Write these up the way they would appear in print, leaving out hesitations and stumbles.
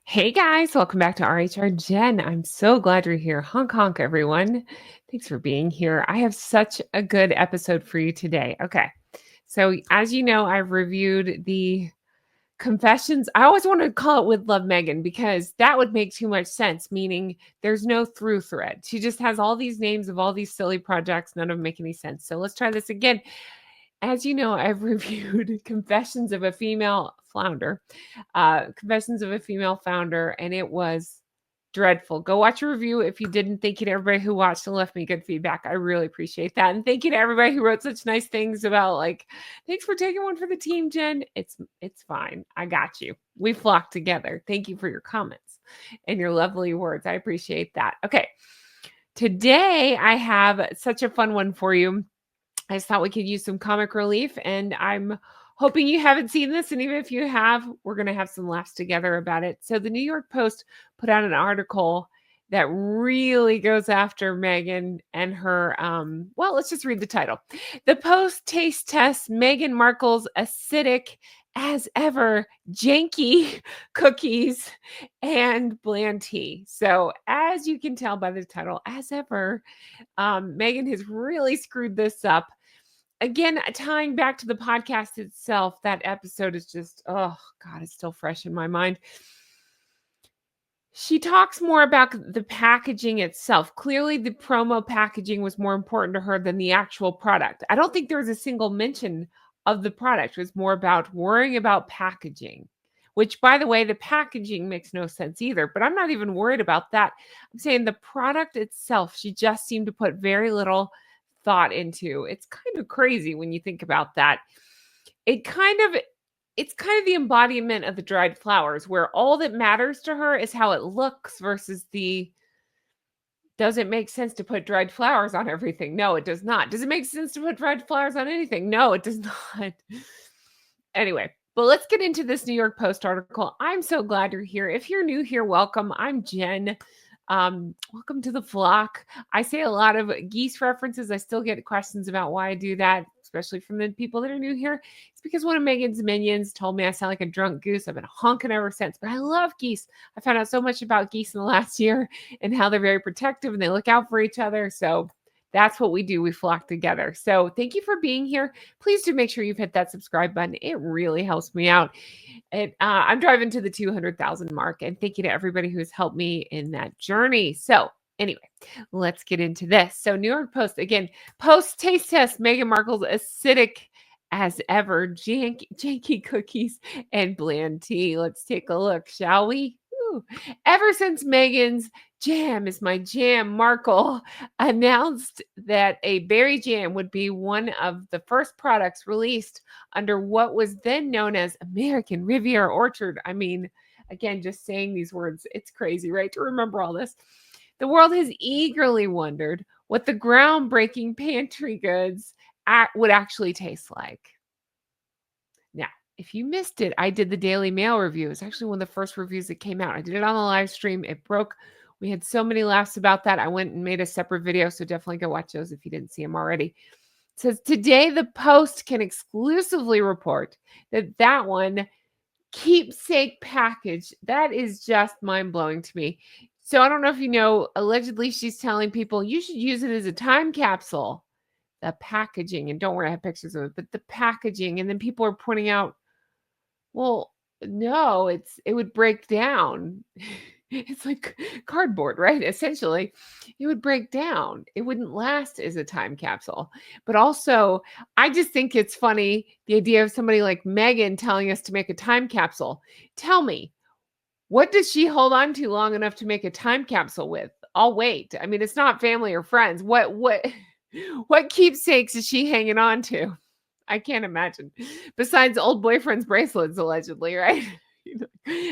Hey guys, welcome back to RHR Jen. I'm so glad you're here. Honk honk, everyone. Thanks for being here. I have such a good episode for you today. Okay. So, as you know, I've reviewed the confessions. I always want to call it With Love Meghan because that would make too much sense, meaning there's no through thread. She just has all these names of all these silly projects. None of them make any sense. So, let's try this again. As you know, I've reviewed Confessions of a Female Founder, Confessions of a Female Founder, and it was dreadful. Go watch a review if you didn't. Thank you to everybody who watched and left me good feedback. I really appreciate that. And thank you to everybody who wrote such nice things about thanks for taking one for the team, Jen. It's fine. I got you. We flocked together. Thank you for your comments and your lovely words. I appreciate that. Okay. Today I have such a fun one for you. I just thought we could use some comic relief, and I'm hoping you haven't seen this. And even if you have, we're going to have some laughs together about it. So, the New York Post put out an article that really goes after Meghan and her. Well, let's just read the title. The Post taste tests Meghan Markle's acidic as ever janky cookies and bland tea. So, as you can tell by the title, as ever, Meghan has really screwed this up. Again, tying back to the podcast itself, that episode is just, oh God, it's still fresh in my mind. She talks more about the packaging itself. Clearly, the promo packaging was more important to her than the actual product. I don't think there was a single mention of the product. It was more about worrying about packaging, which, by the way, the packaging makes no sense either. But I'm not even worried about that. I'm saying the product itself, she just seemed to put very little thought into. It's kind of crazy when you think about that. It's kind of the embodiment of the dried flowers, where all that matters to her is how it looks versus the does it make sense to put dried flowers on everything? No, it does not. Does it make sense to put dried flowers on anything? No, it does not. Anyway, but let's get into this New York Post article. I'm so glad you're here. If you're new here, welcome. I'm Jen. Welcome to the flock. I say a lot of geese references. I still get questions about why I do that, especially from the people that are new here. It's because one of Meghan's minions told me I sound like a drunk goose. I've been honking ever since, but I love geese. I found out so much about geese in the last year and how they're very protective and they look out for each other. So that's what we do. We flock together. So thank you for being here. Please do make sure you've hit that subscribe button. It really helps me out. I'm driving to the 200,000 mark, and thank you to everybody who's helped me in that journey. So anyway, let's get into this. So New York Post, again, Post taste test Meghan Markle's acidic as ever janky cookies and bland tea. Let's take a look, shall we? Ooh. Ever since Meghan's Jam is my jam, Markle announced that a berry jam would be one of the first products released under what was then known as American Riviera Orchard. I mean, again, just saying these words, it's crazy, right? To remember all this. The world has eagerly wondered what the groundbreaking pantry goods would actually taste like. Now, if you missed it, I did the Daily Mail review. It's actually one of the first reviews that came out. I did it on the live stream. It broke. We had so many laughs about that. I went and made a separate video, so definitely go watch those if you didn't see them already. It says, today the Post can exclusively report that one keepsake package, that is just mind-blowing to me. So I don't know if you know, allegedly she's telling people you should use it as a time capsule. The packaging, and don't worry, I have pictures of it, but the packaging, and then people are pointing out, well, no, it would break down. It's like cardboard, right? Essentially, it would break down. It wouldn't last as a time capsule. But also, I just think it's funny, the idea of somebody like Meghan telling us to make a time capsule. Tell me, what does she hold on to long enough to make a time capsule with? I'll wait. I mean, it's not family or friends. What keepsakes is she hanging on to? I can't imagine. Besides old boyfriend's bracelets, allegedly, right?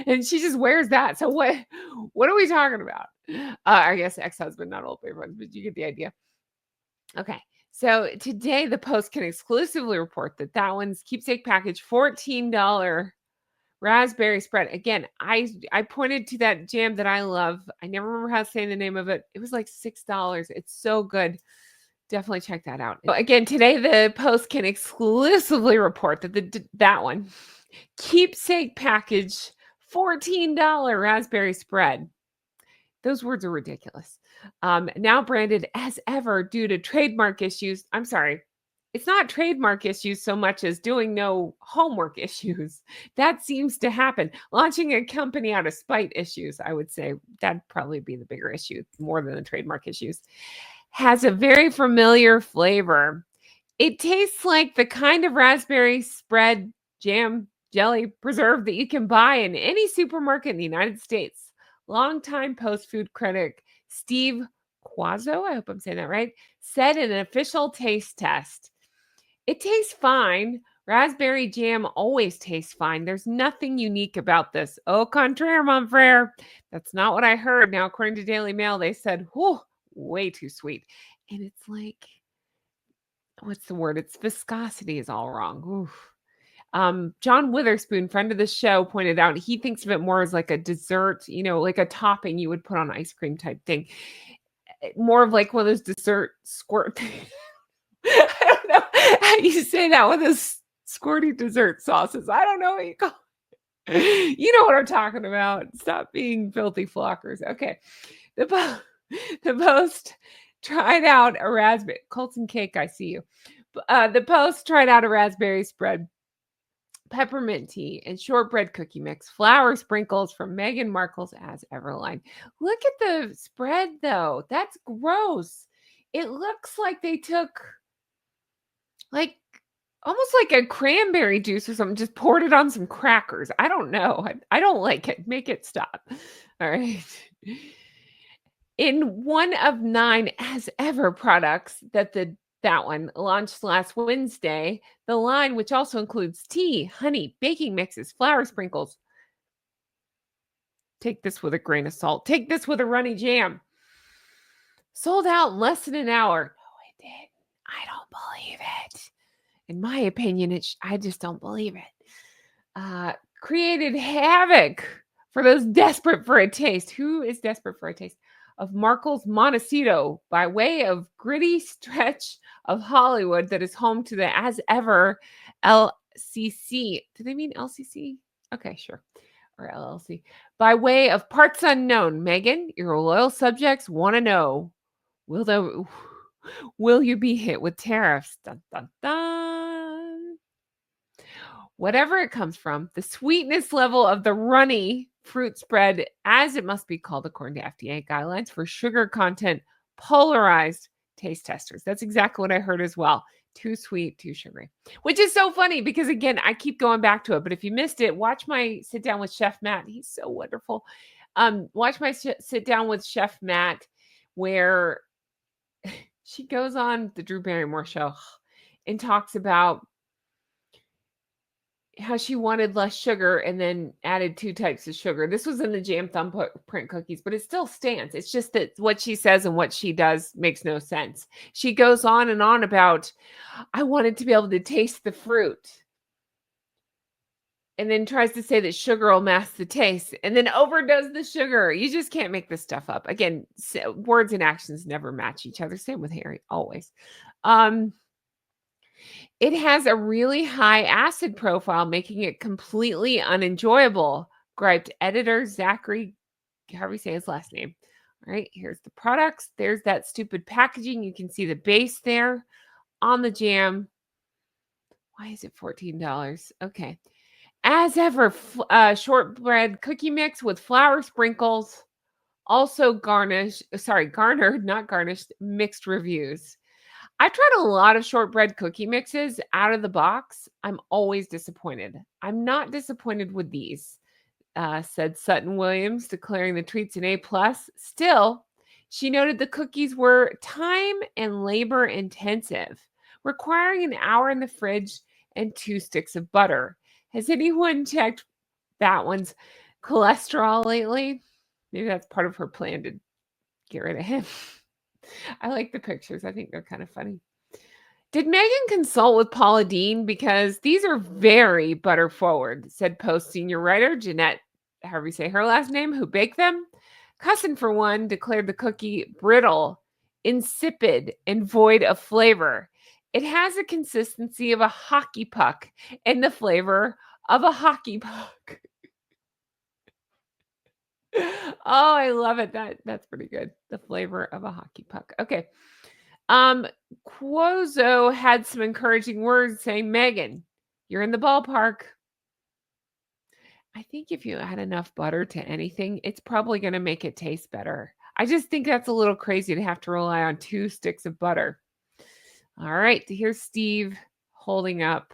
And she just wears that. So what are we talking about? I guess ex-husband, not old boyfriend, but you get the idea. Okay. So today the Post can exclusively report that one's keepsake package, $14 raspberry spread. Again, I pointed to that jam that I love. I never remember how to say the name of it. It was like $6. It's so good. Definitely check that out. Again, today the Post can exclusively report that that one keepsake package $14 raspberry spread. Those words are ridiculous. Now branded as ever due to trademark issues. I'm sorry. It's not trademark issues so much as doing no homework issues. That seems to happen. Launching a company out of spite issues, I would say that'd probably be the bigger issue more than the trademark issues. Has a very familiar flavor. It tastes like the kind of raspberry spread, jam, jelly, preserve that you can buy in any supermarket in the United States. Longtime Post food critic Steve Quazzo, I hope I'm saying that right, said in an official taste test, it tastes fine. Raspberry jam always tastes fine. There's nothing unique about this. Au contraire, mon frere. That's not what I heard. Now, according to Daily Mail, they said, whew, way too sweet. And it's like, what's the word? Its viscosity is all wrong. Oof. John Witherspoon, friend of the show, pointed out he thinks of it more as like a dessert, like a topping you would put on ice cream type thing. More of like one of those dessert squirt. I don't know how you say that with those squirty dessert sauces. I don't know what you call it. You know what I'm talking about. Stop being filthy flockers. Okay. The Post tried out a raspberry. Colton Cake, I see you. The Post tried out a raspberry spread, peppermint tea, and shortbread cookie mix, flour sprinkles from Meghan Markle's As Ever line. Look at the spread, though. That's gross. It looks like they took, like, almost like a cranberry juice or something, just poured it on some crackers. I don't know. I don't like it. Make it stop. All right. In one of 9 As Ever products that one launched last Wednesday, the line, which also includes tea, honey, baking mixes, flour sprinkles. Take this with a grain of salt. Take this with a runny jam. Sold out in less than an hour. No, it didn't. I don't believe it. In my opinion, I just don't believe it. Created havoc for those desperate for a taste. Who is desperate for a taste? Of Markle's Montecito by way of gritty stretch of Hollywood that is home to the As Ever LCC. Do they mean LCC? Okay, sure. Or LLC. By way of parts unknown. Meghan, your loyal subjects want to know, will you be hit with tariffs? Dun, dun, dun. Whatever it comes from, the sweetness level of the runny fruit spread, as it must be called according to FDA guidelines for sugar content, polarized taste testers. That's exactly what I heard as well. Too sweet, too sugary. Which is so funny because, again, I keep going back to it. But if you missed it, watch my sit down with Chef Matt. He's so wonderful. Watch my sit down with Chef Matt where she goes on the Drew Barrymore show and talks about how she wanted less sugar and then added 2 types of sugar. This was in the jam thumbprint cookies, but it still stands. It's just that what she says and what she does makes no sense. She goes on and on about, I wanted to be able to taste the fruit. And then tries to say that sugar will mask the taste and then overdoes the sugar. You just can't make this stuff up. Again, words and actions never match each other. Same with Harry, always. It has a really high acid profile, making it completely unenjoyable, griped editor Zachary, however you say his last name. All right, here's the products. There's that stupid packaging. You can see the base there on the jam. Why is it $14? Okay. As ever, shortbread cookie mix with flour sprinkles. Also garnered, not garnished, mixed reviews. I've tried a lot of shortbread cookie mixes out of the box. I'm always disappointed. I'm not disappointed with these, said Sutton Williams, declaring the treats an A+. Still, she noted the cookies were time and labor intensive, requiring an hour in the fridge and 2 sticks of butter. Has anyone checked that one's cholesterol lately? Maybe that's part of her plan to get rid of him. I like the pictures. I think they're kind of funny. Did Meghan consult with Paula Deen? Because these are very butter forward, said Post senior writer Jeanette, however you say her last name, who baked them. Cussin, for one, declared the cookie brittle, insipid, and void of flavor. It has the consistency of a hockey puck and the flavor of a hockey puck. Oh, I love it. That's pretty good. The flavor of a hockey puck. Okay. Quozo had some encouraging words saying, Megan, you're in the ballpark. I think if you add enough butter to anything, it's probably going to make it taste better. I just think that's a little crazy to have to rely on 2 sticks of butter. All right, here's Steve holding up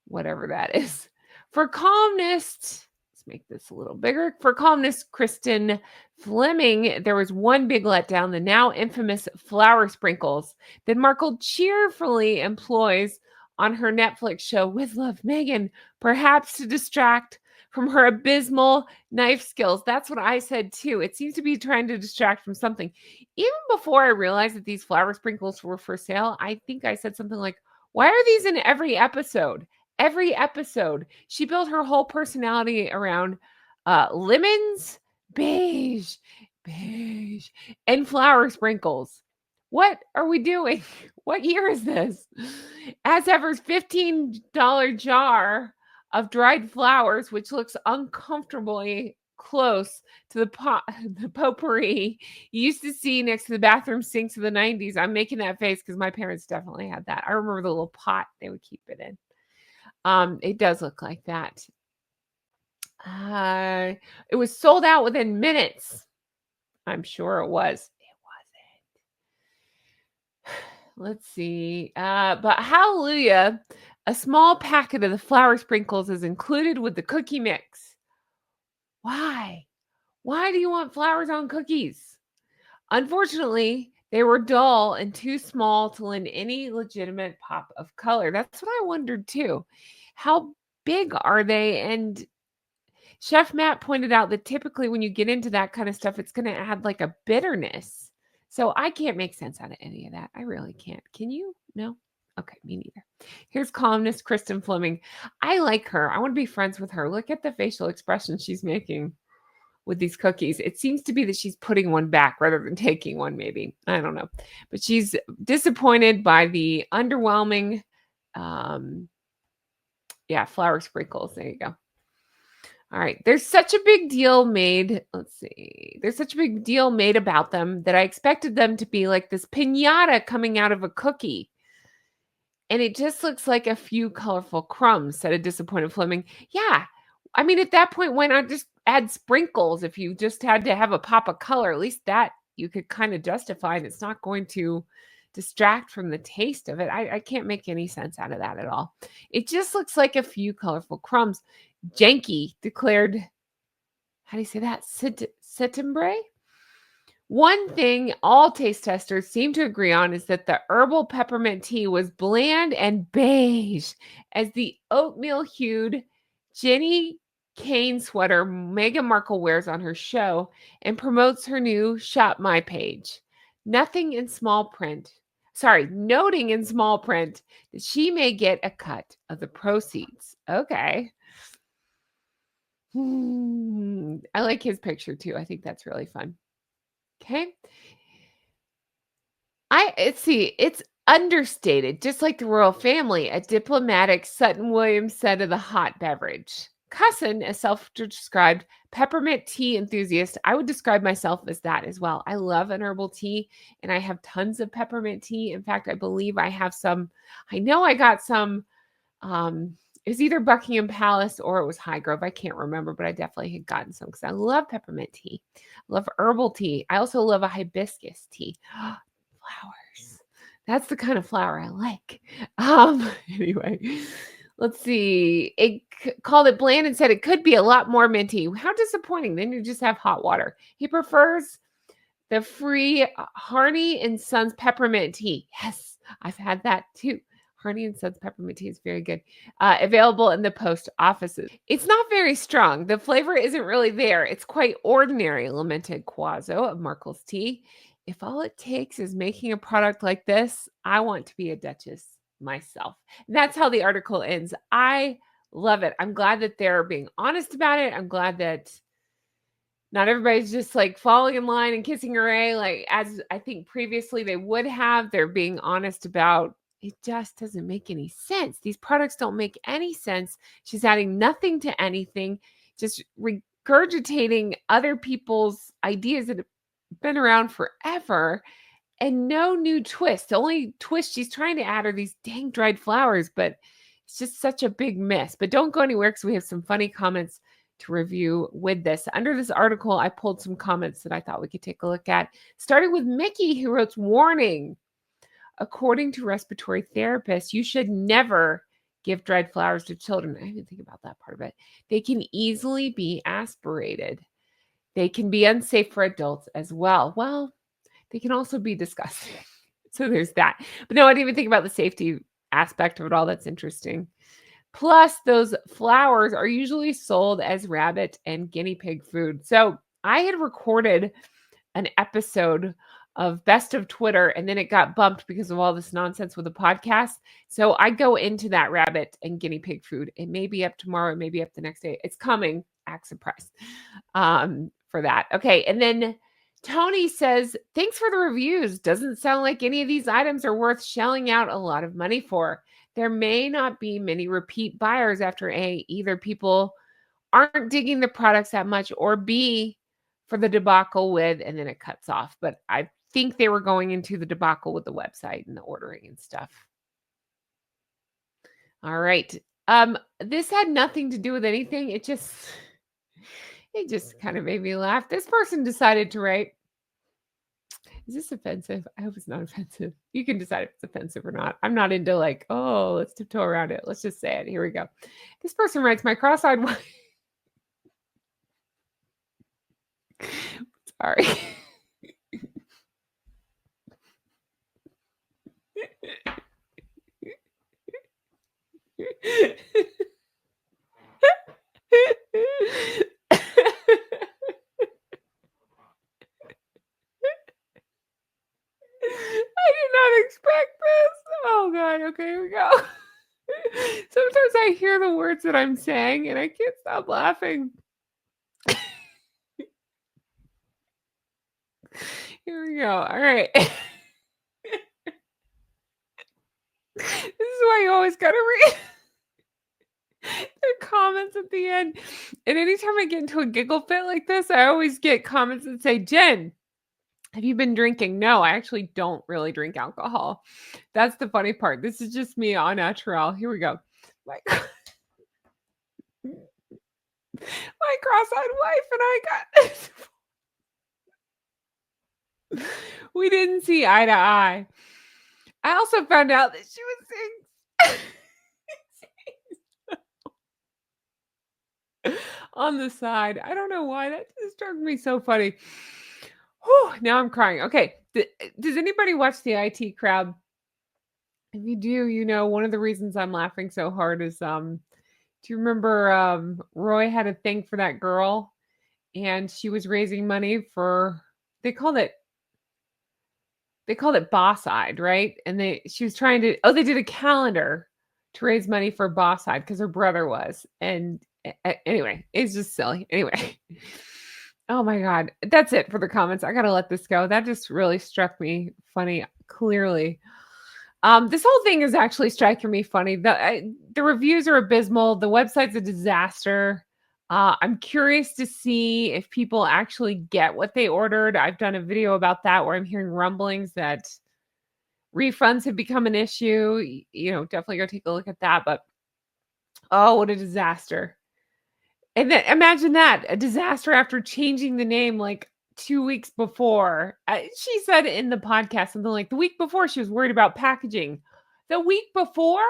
whatever that is. For columnist, let's make this a little bigger. For columnist Kristen Fleming, there was one big letdown, the now infamous flour sprinkles that Markle cheerfully employs on her Netflix show With Love, Meghan, perhaps to distract from her abysmal knife skills. That's what I said too. It seems to be trying to distract from something. Even before I realized that these flour sprinkles were for sale, I think I said something like, why are these in every episode? Every episode. She built her whole personality around lemons, beige, beige, and flour sprinkles. What are we doing? What year is this? As ever's $15 jar of dried flowers, which looks uncomfortably close to the potpourri you used to see next to the bathroom sinks of the 90s. I'm making that face because my parents definitely had that. I remember the little pot they would keep it in. It does look like that. It was sold out within minutes. I'm sure it was. It wasn't. Let's see. But hallelujah, a small packet of the flour sprinkles is included with the cookie mix. Why? Why do you want flowers on cookies? Unfortunately, they were dull and too small to lend any legitimate pop of color. That's what I wondered too. How big are they? And Chef Matt pointed out that typically when you get into that kind of stuff, it's going to add like a bitterness. So I can't make sense out of any of that. I really can't. Can you? No? Okay, me neither. Here's columnist Kristen Fleming. I like her. I want to be friends with her. Look at the facial expression she's making with these cookies. It seems to be that she's putting one back rather than taking one, maybe. I don't know. But she's disappointed by the underwhelming, flour sprinkles. There you go. All right. There's such a big deal made. Let's see. There's such a big deal made about them that I expected them to be like this piñata coming out of a cookie. And it just looks like a few colorful crumbs, said a disappointed Fleming. Yeah. I mean, at that point, why not just add sprinkles if you just had to have a pop of color? At least that you could kind of justify, and it's not going to distract from the taste of it. I can't make any sense out of that at all. It just looks like a few colorful crumbs. Janky declared, how do you say that? Settembre? One thing all taste testers seem to agree on is that the herbal peppermint tea was bland and beige as the oatmeal-hued Jenny Kane sweater Meghan Markle wears on her show and promotes her new Shop My page. Noting in small print that she may get a cut of the proceeds. Okay. I like his picture too. I think that's really fun. Okay. It's understated, just like the royal family, a diplomatic Sutton Williams said of the hot beverage. Cusson, a self-described peppermint tea enthusiast, I would describe myself as that as well. I love an herbal tea, and I have tons of peppermint tea. In fact, I believe I have some. I know I got some. It was either Buckingham Palace or it was Highgrove. I can't remember, but I definitely had gotten some because I love peppermint tea. I love herbal tea. I also love a hibiscus tea. Flowers. That's the kind of flower I like. Anyway, let's see. It called it bland and said it could be a lot more minty. How disappointing. Then you just have hot water. He prefers the free Harney and Sons peppermint tea. Yes, I've had that too. Harney and Sons peppermint tea is very good. Available in the post offices. It's not very strong. The flavor isn't really there. It's quite ordinary, lamented Quazzo of Markle's Tea. If all it takes is making a product like this, I want to be a Duchess myself. And that's how the article ends. I love it. I'm glad that they're being honest about it. I'm glad that not everybody's just like falling in line and kissing her like as I think previously they would have. They're being honest about it just doesn't make any sense. These products don't make any sense. She's adding nothing to anything. Just regurgitating other people's ideas that have been around forever and no new twist. The only twist she's trying to add are these dang dried flowers, but it's just such a big miss. But don't go anywhere because we have some funny comments to review with this. Under this article, I pulled some comments that I thought we could take a look at, starting with Mickey, who wrote, warning, according to respiratory therapists, you should never give dried flowers to children. I didn't think about that part of it. They can easily be aspirated. They can be unsafe for adults as well. Well, they can also be disgusting. So there's that. But no, I didn't even think about the safety aspect of it all. That's interesting. Plus, those flowers are usually sold as rabbit and guinea pig food. So I had recorded an episode of Best of Twitter, and then it got bumped because of all this nonsense with the podcast. So I go into that rabbit and guinea pig food. It may be up tomorrow. It may be up the next day. It's coming. Act surprised for that. Okay. And then Tony says, thanks for the reviews. Doesn't sound like any of these items are worth shelling out a lot of money for. There may not be many repeat buyers after A, either people aren't digging the products that much, or B, for the debacle with, and then it cuts off. But I think they were going into the debacle with the website and the ordering and stuff. All right. This had nothing to do with anything. It just kind of made me laugh. This person decided to write, is this offensive? I hope it's not offensive. You can decide if it's offensive or not. I'm not into like, oh, let's tiptoe around it. Let's just say it. Here we go. This person writes, my cross-eyed wife. Sorry. I did not expect this. Oh God. Okay, here we go. Sometimes I hear the words that I'm saying and I can't stop laughing. Here we go. All right. This is why you always gotta read the comments at the end. And anytime I get into a giggle fit like this, I always get comments that say, Jen, have you been drinking? No, I actually don't really drink alcohol. That's the funny part. This is just me au naturel. Here we go. My cross-eyed wife and I got we didn't see eye to eye. I also found out that she was saying on the side. I don't know why. That just struck me so funny. Whew, now I'm crying. Okay. Does anybody watch the IT Crowd? If you do, you know, one of the reasons I'm laughing so hard is, do you remember Roy had a thing for that girl and she was raising money for, they called it Boss-eyed, right? And she was trying to, they did a calendar to raise money for Boss-eyed because her brother was. And anyway, it's just silly. Anyway. Oh my God. That's it for the comments. I got to let this go. That just really struck me funny, clearly. This whole thing is actually striking me funny. The reviews are abysmal. The website's a disaster. I'm curious to see if people actually get what they ordered. I've done a video about that where I'm hearing rumblings that refunds have become an issue. You know, definitely go take a look at that. But oh, what a disaster. And then imagine that, a disaster after changing the name like 2 weeks before. She said in the podcast something like the week before she was worried about packaging. The week before?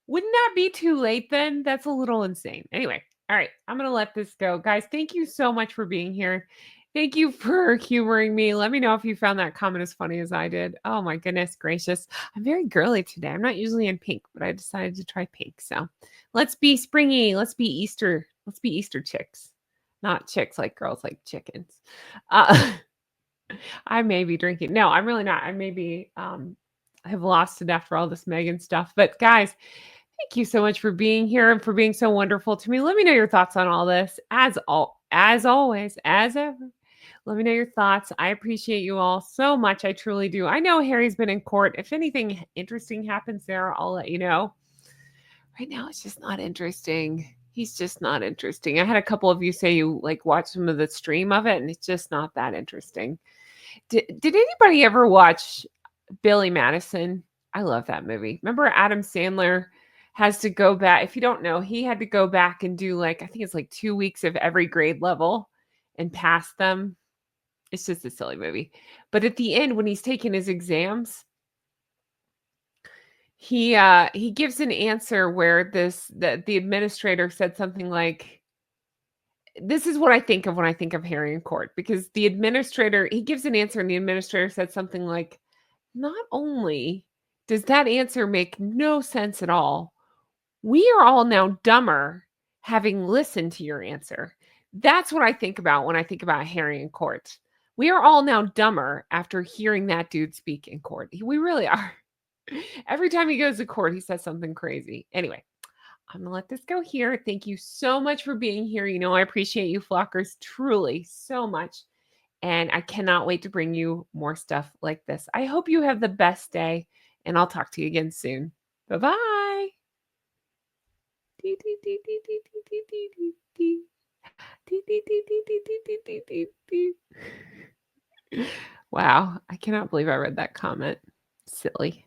Wouldn't that be too late then? That's a little insane. Anyway, all right, I'm going to let this go. Guys, thank you so much for being here. Thank you for humoring me. Let me know if you found that comment as funny as I did. Oh my goodness gracious. I'm very girly today. I'm not usually in pink, but I decided to try pink. So let's be springy. Let's be Easter. Let's be Easter chicks. Not chicks like girls like chickens. I may be drinking. No, I'm really not. I may be, I have lost it after all this Meghan stuff. But guys, thank you so much for being here and for being so wonderful to me. Let me know your thoughts on all this. As always, as ever. Let me know your thoughts. I appreciate you all so much. I truly do. I know Harry's been in court. If anything interesting happens there, I'll let you know. Right now, it's just not interesting. He's just not interesting. I had a couple of you say you, like, watched some of the stream of it, and it's just not that interesting. Did anybody ever watch Billy Madison? I love that movie. Remember Adam Sandler has to go back if you don't know, he had to go back and do, like, I think it's, like, 2 weeks of every grade level and pass them. It's just a silly movie. But at the end, when he's taking his exams, he gives an answer where the administrator said something like, this is what I think of when I think of Harry in court, because the administrator, he gives an answer and the administrator said something like, not only does that answer make no sense at all, we are all now dumber having listened to your answer. That's what I think about when I think about Harry in court. We are all now dumber after hearing that dude speak in court. We really are. Every time he goes to court, he says something crazy. Anyway, I'm going to let this go here. Thank you so much for being here. You know, I appreciate you flockers truly so much. And I cannot wait to bring you more stuff like this. I hope you have the best day, and I'll talk to you again soon. Bye-bye. Wow, I cannot believe I read that comment. Silly.